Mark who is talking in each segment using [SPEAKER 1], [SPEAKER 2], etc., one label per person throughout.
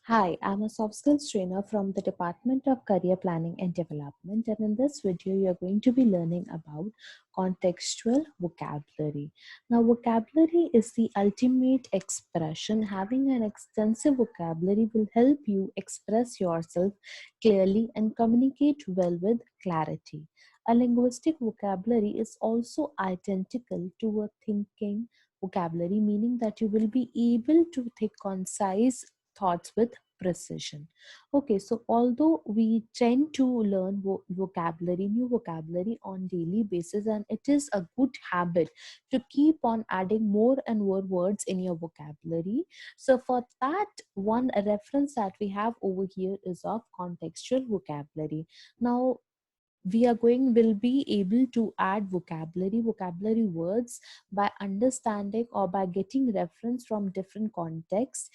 [SPEAKER 1] Hi, I'm a soft skills trainer from the Department of Career Planning and Development, and in this video, you're going to be learning about contextual vocabulary. Now, vocabulary is the ultimate expression. Having an extensive vocabulary will help you express yourself clearly and communicate well with clarity. A linguistic vocabulary is also identical to a thinking vocabulary, meaning that you will be able to think concise thoughts with precision. Okay, so although we tend to learn vocabulary, new vocabulary on daily basis, and it is a good habit to keep on adding more and more words in your vocabulary. So for that, one reference that we have over here is of contextual vocabulary. Now we are going will be able to add vocabulary words by understanding or by getting reference from different contexts,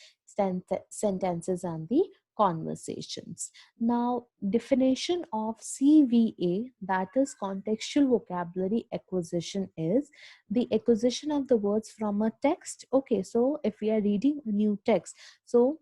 [SPEAKER 1] sentences and the conversations. Now, definition of CVA, that is contextual vocabulary acquisition, is the acquisition of the words from a text. Okay, so if we are reading a new text, so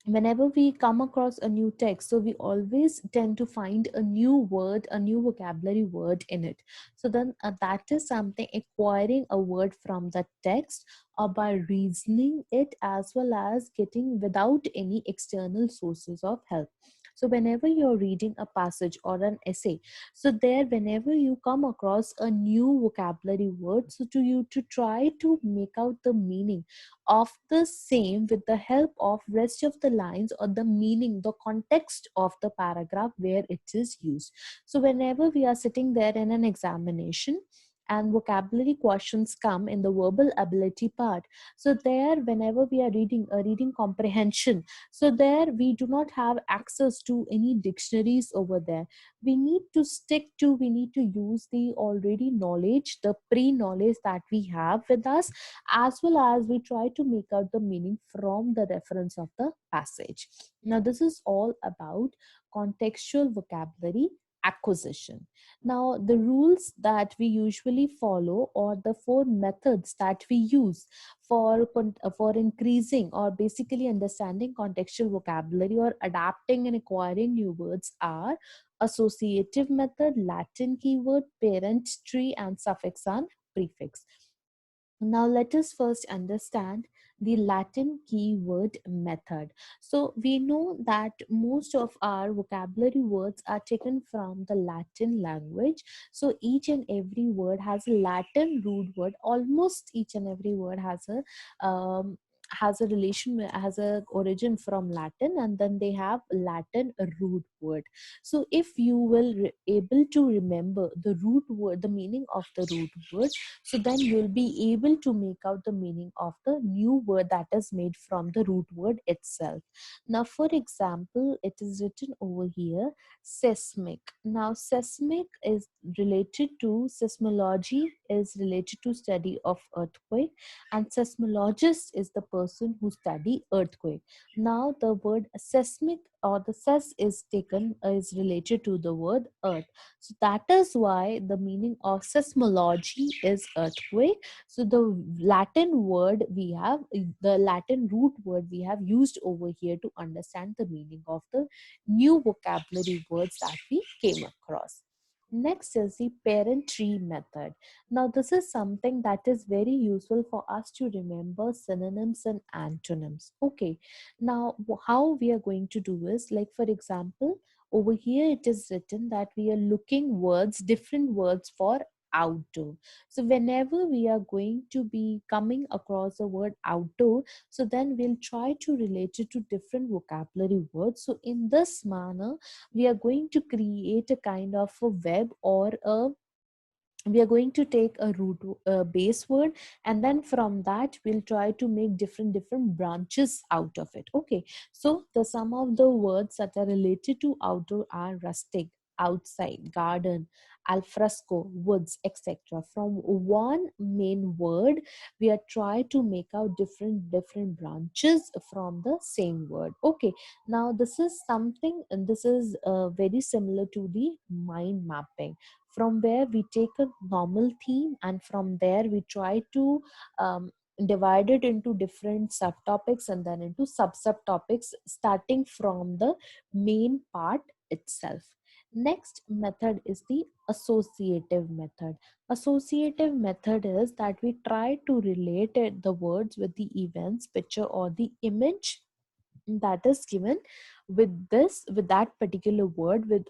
[SPEAKER 1] whenever we come across a new text, so we always tend to find a new word, a new vocabulary word in it. So then that is something, acquiring a word from the text or by reasoning it, as well as getting without any external sources of help. So whenever you're reading a passage or an essay, so there whenever you come across a new vocabulary word, so to you to try to make out the meaning of the same with the help of rest of the lines or the meaning, the context of the paragraph where it is used. So whenever we are sitting there in an examination and vocabulary questions come in the verbal ability part, so there whenever we are reading a reading comprehension, so there we do not have access to any dictionaries over there. We need to use the already knowledge, the pre-knowledge that we have with us, as well as we try to make out the meaning from the reference of the passage. Now, this is all about contextual vocabulary acquisition. Now, the rules that we usually follow, or the four methods that we use for increasing or basically understanding contextual vocabulary or adapting and acquiring new words, are associative method, Latin keyword, parent tree, and suffix and prefix. Now, let us first understand the Latin keyword method. So, we know that most of our vocabulary words are taken from the Latin language. So, each and every word has a Latin root word. Almost each and every word has a relation, has a origin from Latin, and then they have Latin root word. So if you will able to remember the root word, the meaning of the root word, so then you'll be able to make out the meaning of the new word that is made from the root word itself. Now, for example, it is written over here, seismic. Now, seismic is related to seismology, is related to study of earthquake, and seismologist is the person who study earthquake. Now, the word seismic, or the ses is taken, is related to the word earth. So that is why the meaning of seismology is earthquake. So the Latin word we have, the Latin root word we have used over here to understand the meaning of the new vocabulary words that we came across. Next is the parent tree method. Now, this is something that is very useful for us to remember synonyms and antonyms. Okay, now how we are going to do is, like for example, over here it is written that we are looking words, different words for outdoor. So whenever we are going to be coming across the word outdoor, so then we'll try to relate it to different vocabulary words. So in this manner, we are going to create a kind of a web, or a we are going to take a root base word, and then from that we'll try to make different branches out of it. Okay, so the some of the words that are related to outdoor are rustic, outside, garden, alfresco, woods, etc. From one main word we are trying to make out different branches from the same word. Okay, now this is something, and this is very similar to the mind mapping, from where we take a normal theme and from there we try to divided into different subtopics and then into sub-subtopics starting from the main part itself. Next method is the associative method. Associative method is that we try to relate the words with the events, picture, or the image that is given with that particular word, with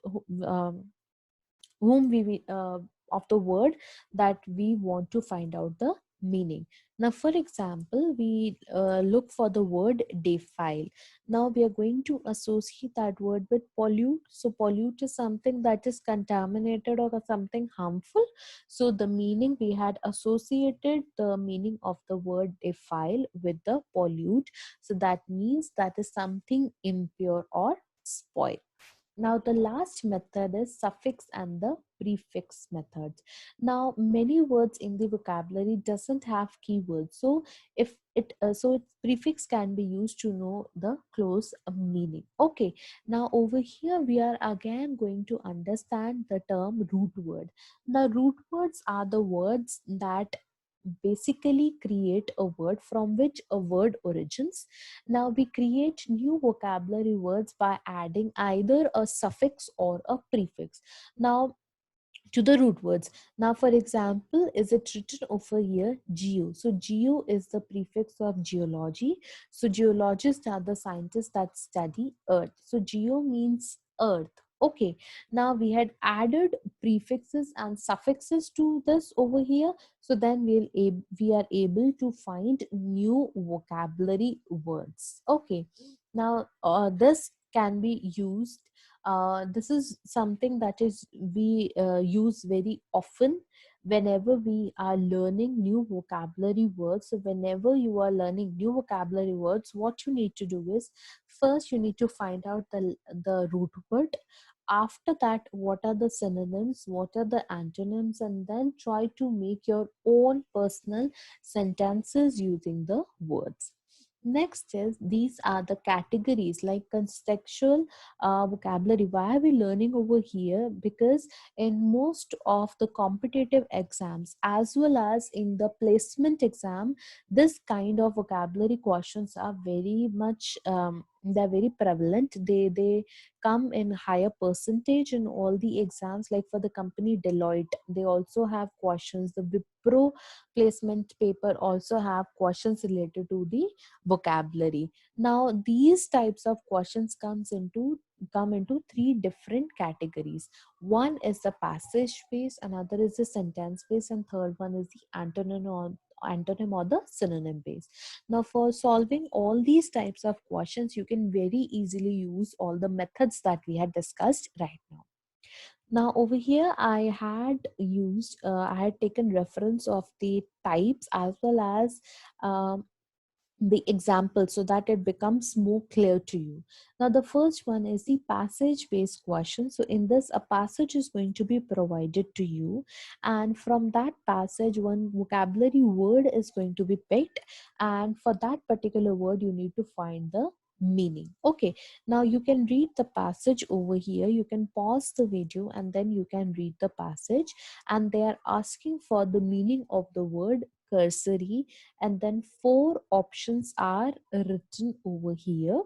[SPEAKER 1] whom we of the word that we want to find out the meaning. Now for example, we look for the word defile. Now we are going to associate that word with pollute. So pollute is something that is contaminated or something harmful. So the meaning, we had associated the meaning of the word defile with the pollute. So that means that is something impure or spoil. Now the last method is suffix and the prefix methods. Now many words in the vocabulary doesn't have keywords, so if it so its prefix can be used to know the close meaning. Okay, now over here we are again going to understand the term root word. The root words are the words that basically create a word from which a word origins. Now we create new vocabulary words by adding either a suffix or a prefix. Now to the root words. Now, for example, is it written over here? Geo. So, geo is the prefix of geology. So, geologists are the scientists that study earth. So, geo means earth. Okay, now we had added prefixes and suffixes to this over here. So then we are able to find new vocabulary words. Okay, now this can be used, this is something that is we use very often whenever we are learning new vocabulary words. So whenever you are learning new vocabulary words, what you need to do is, first you need to find out the root word. After that, what are the synonyms, what are the antonyms, and then try to make your own personal sentences using the words. Next is, these are the categories like contextual vocabulary. Why are we learning over here? Because in most of the competitive exams as well as in the placement exam, this kind of vocabulary questions are very much they're very prevalent. They come in higher percentage in all the exams. Like for the company Deloitte, they also have questions. The Wipro placement paper also have questions related to the vocabulary. Now these types of questions come into three different categories. One is the passage based, another is the sentence based, and third one is the antonym or the synonym based. Now for solving all these types of questions, you can very easily use all the methods that we had discussed right now. Now over here I had taken reference of the types as well as the example so that it becomes more clear to you. Now the first one is the passage based question. So in this, a passage is going to be provided to you, and from that passage one vocabulary word is going to be picked, and for that particular word you need to find the meaning. Okay, now you can read the passage over here. You can pause the video and then you can read the passage, and they are asking for the meaning of the word cursory, and then four options are written over here.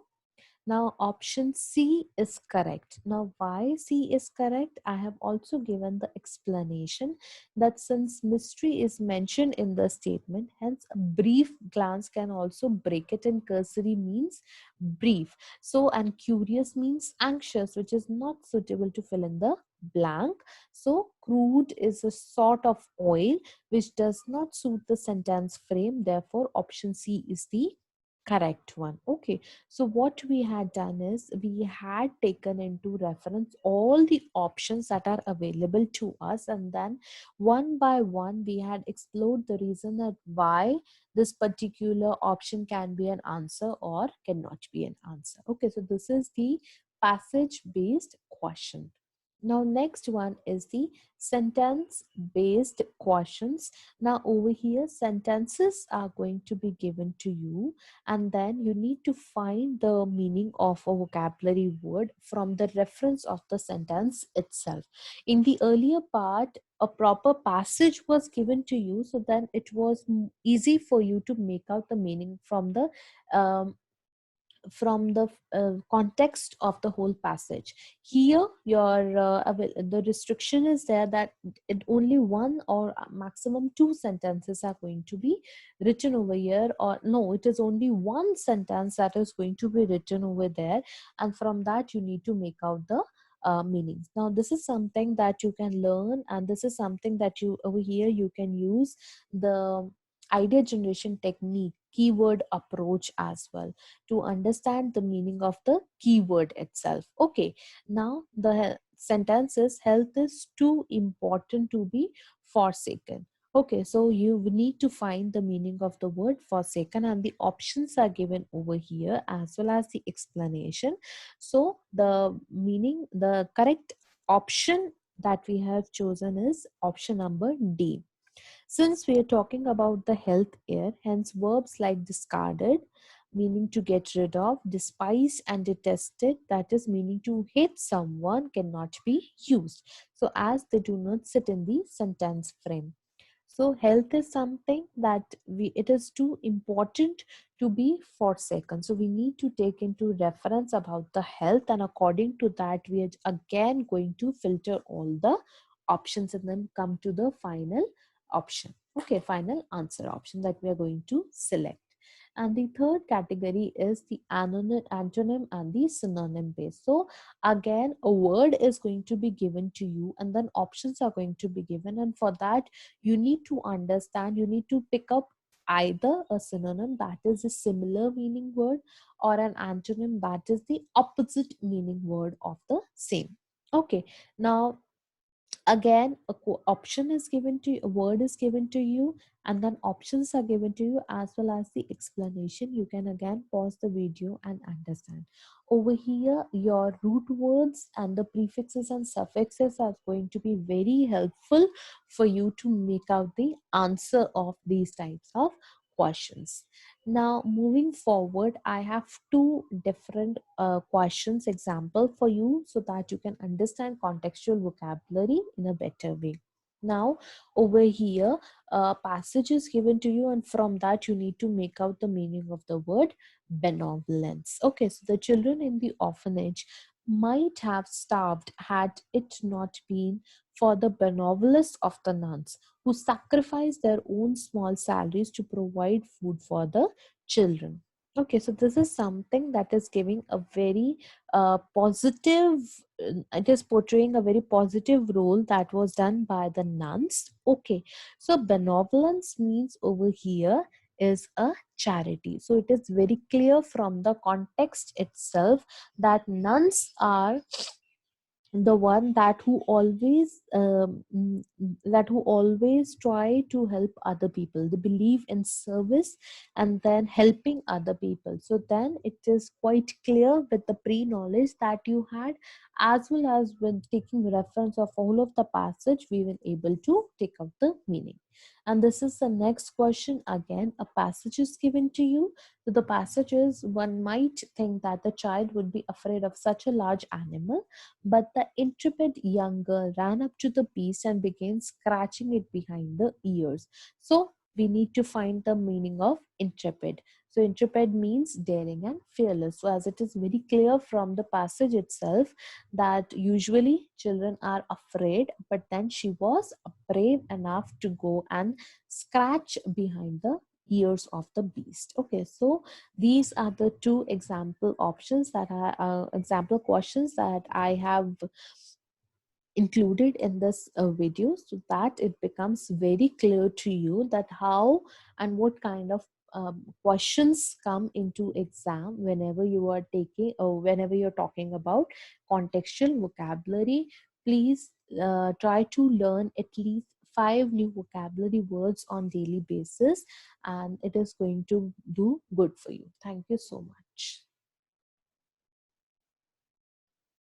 [SPEAKER 1] Now option C is correct. Now why C is correct? I have also given the explanation that since mystery is mentioned in the statement, hence a brief glance can also break it, and cursory means brief. So and curious means anxious, which is not suitable to fill in the blank. So crude is a sort of oil which does not suit the sentence frame. Therefore option C is the correct one. Okay, so what we had done is we had taken into reference all the options that are available to us, and then one by one we had explored the reason that why this particular option can be an answer or cannot be an answer. Okay, so this is the passage based question. Now, next one is the sentence based questions. Now, over here, sentences are going to be given to you, and then you need to find the meaning of a vocabulary word from the reference of the sentence itself. In the earlier part, a proper passage was given to you, so then it was easy for you to make out the meaning um, from the context of the whole passage. Here your the restriction is there that it only one or maximum two sentences are going to be written over here, or no, it is only one sentence that is going to be written over there, and from that you need to make out the meanings. Now this is something that you can learn, and this is something that you over here you can use the idea generation technique keyword approach as well to understand the meaning of the keyword itself. Okay, now the sentence is health is too important to be forsaken. Okay, so you need to find the meaning of the word forsaken, and the options are given over here as well as the explanation. So the meaning, the correct option that we have chosen is option number D. Since we are talking about the health here, hence verbs like discarded, meaning to get rid of, despised and detested, that is meaning to hate someone, cannot be used. So as they do not sit in the sentence frame. So health is something that it is too important to be forsaken. So we need to take into reference about the health, and according to that we are again going to filter all the options and then come to the final option. Okay, final answer option that we are going to select. And the third category is the antonym and the synonym base. So again, a word is going to be given to you, and then options are going to be given, and for that you need to understand, you need to pick up either a synonym, that is a similar meaning word, or an antonym, that is the opposite meaning word of the same. Okay, now again option is given to you, a word is given to you, and then options are given to you as well as the explanation. You can again pause the video and understand. Over here your root words and the prefixes and suffixes are going to be very helpful for you to make out the answer of these types of questions. Now moving forward, I have two different questions example for you so that you can understand contextual vocabulary in a better way. Now over here a passage is given to you, and from that you need to make out the meaning of the word benevolence. Okay, so the children in the orphanage might have starved had it not been for the benevolence of the nuns who sacrificed their own small salaries to provide food for the children. Okay, so this is something that is giving a very positive, it is portraying a very positive role that was done by the nuns. Okay, so benevolence means over here is a charity. So it is very clear from the context itself that nuns are the one that who always that who always try to help other people. They believe in service and then helping other people. So then it is quite clear with the pre-knowledge that you had, as well as when taking reference of all of the passage, we were able to take out the meaning. And this is the next question. Again, a passage is given to you. So the passage is, one might think that the child would be afraid of such a large animal, but the intrepid young girl ran up to the beast and began scratching it behind the ears. So we need to find the meaning of intrepid. So intrepid means daring and fearless. So as it is very clear from the passage itself that usually children are afraid, but then she was brave enough to go and scratch behind the ears of the beast. Okay, so these are the two example options that are example questions that I have included in this video, so that it becomes very clear to you that how and what kind of questions come into exam whenever you are taking or whenever you're talking about contextual vocabulary. Please try to learn at least 5 new vocabulary words on daily basis, and it is going to do good for you. Thank you so much.